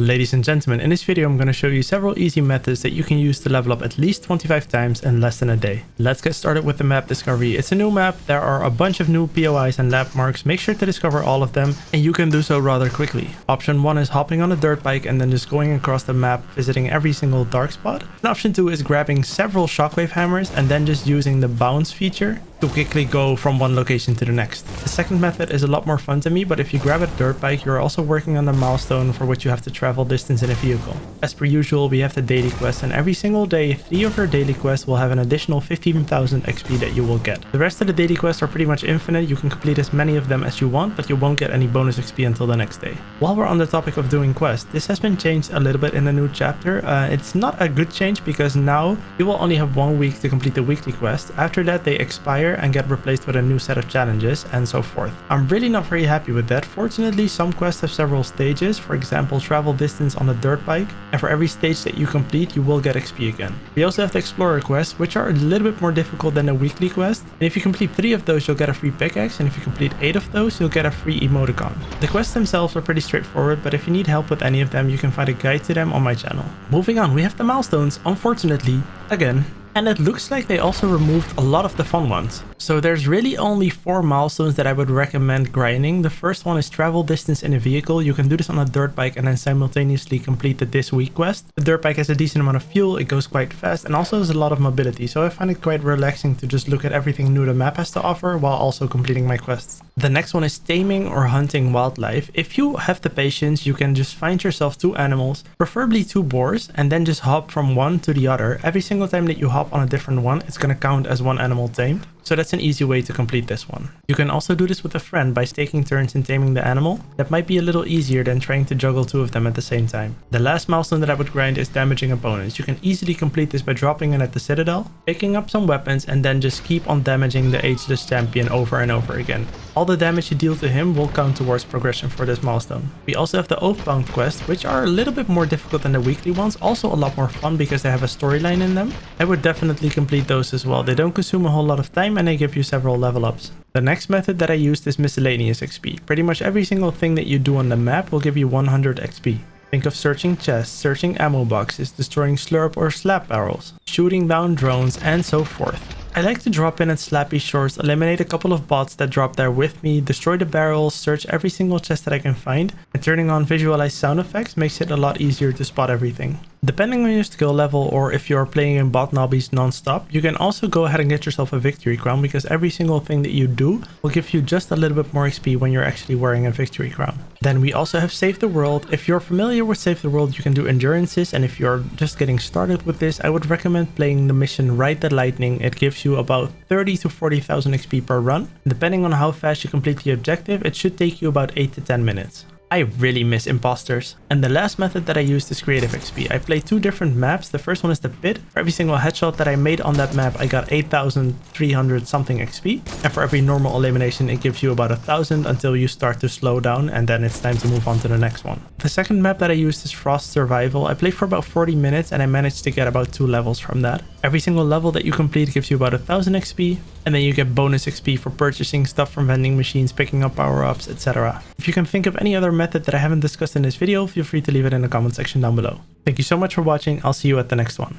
Ladies and gentlemen, in this video I'm going to show you several easy methods that you can use to level up at least 25 times in less than a day. Let's get started with the map discovery. It's a new map, there are a bunch of new POIs and landmarks, make sure to discover all of them and you can do so rather quickly. Option 1 is hopping on a dirt bike and then just going across the map, visiting every single dark spot. And option 2 is grabbing several shockwave hammers and then just using the bounce feature to quickly go from one location to the next. The second method is a lot more fun to me, but if you grab a dirt bike, you're also working on the milestone for which you have to travel distance in a vehicle. As per usual, we have the daily quest, and every single day, 3 of your daily quests will have an additional 15,000 XP that you will get. The rest of the daily quests are pretty much infinite. You can complete as many of them as you want, but you won't get any bonus XP until the next day. While we're on the topic of doing quests, this has been changed a little bit in the new chapter. It's not a good change because now you will only have 1 week to complete the weekly quest. After that, they expire and get replaced with a new set of challenges and so forth. I'm really not very happy with that. Fortunately, some quests have several stages, for example travel distance on a dirt bike, and for every stage that you complete you will get XP again. We also have the explorer quests, which are a little bit more difficult than the weekly quest, and if you complete 3 of those you'll get a free pickaxe, and if you complete 8 of those you'll get a free emoticon. The quests themselves are pretty straightforward, but if you need help with any of them you can find a guide to them on my channel. Moving on, we have the milestones, unfortunately, again. And it looks like they also removed a lot of the fun ones. So there's really only 4 milestones that I would recommend grinding. The first one is travel distance in a vehicle. You can do this on a dirt bike and then simultaneously complete the this week quest. The dirt bike has a decent amount of fuel, it goes quite fast and also has a lot of mobility. So I find it quite relaxing to just look at everything new the map has to offer while also completing my quests. The next one is taming or hunting wildlife. If you have the patience, you can just find yourself 2 animals, preferably 2 boars, and then just hop from one to the other. Every single time that you hop on a different one, it's going to count as 1 animal tamed. So that's an easy way to complete this one. You can also do this with a friend by taking turns in taming the animal. That might be a little easier than trying to juggle 2 of them at the same time. The last milestone that I would grind is damaging opponents. You can easily complete this by dropping in at the citadel, picking up some weapons, and then just keep on damaging the ageless champion over and over again. All the damage you deal to him will count towards progression for this milestone. We also have the Oathbound quests, which are a little bit more difficult than the weekly ones, also a lot more fun because they have a storyline in them. I would definitely complete those as well. They don't consume a whole lot of time and they give you several level ups. The next method that I used is Miscellaneous XP. Pretty much every single thing that you do on the map will give you 100 XP. Think of searching chests, searching ammo boxes, destroying slurp or slap barrels, shooting down drones, and so forth. I like to drop in at Slappy Shores, eliminate a couple of bots that drop there with me, destroy the barrels, search every single chest that I can find, and turning on visualize sound effects makes it a lot easier to spot everything. Depending on your skill level or if you are playing in bot lobbies non-stop, you can also go ahead and get yourself a victory crown because every single thing that you do will give you just a little bit more XP when you're actually wearing a victory crown. Then we also have Save the World. If you're familiar with Save the World, you can do endurances, and if you're just getting started with this, I would recommend playing the mission Ride the Lightning. It gives you about 30 to 40,000 XP per run. Depending on how fast you complete the objective, it should take you about 8 to 10 minutes. I really miss imposters. And the last method that I used is creative XP. I played 2 different maps. The first one is the pit. For every single headshot that I made on that map, I got 8,300 something XP. And for every normal elimination, it gives you about 1,000 until you start to slow down, and then it's time to move on to the next one. The second map that I used is Frozst Survival. I played for about 40 minutes and I managed to get about 2 levels from that. Every single level that you complete gives you about 1,000 XP, and then you get bonus XP for purchasing stuff from vending machines, picking up power-ups, etc. If you can think of any other method that I haven't discussed in this video, feel free to leave it in the comment section down below. Thank you so much for watching. I'll see you at the next one.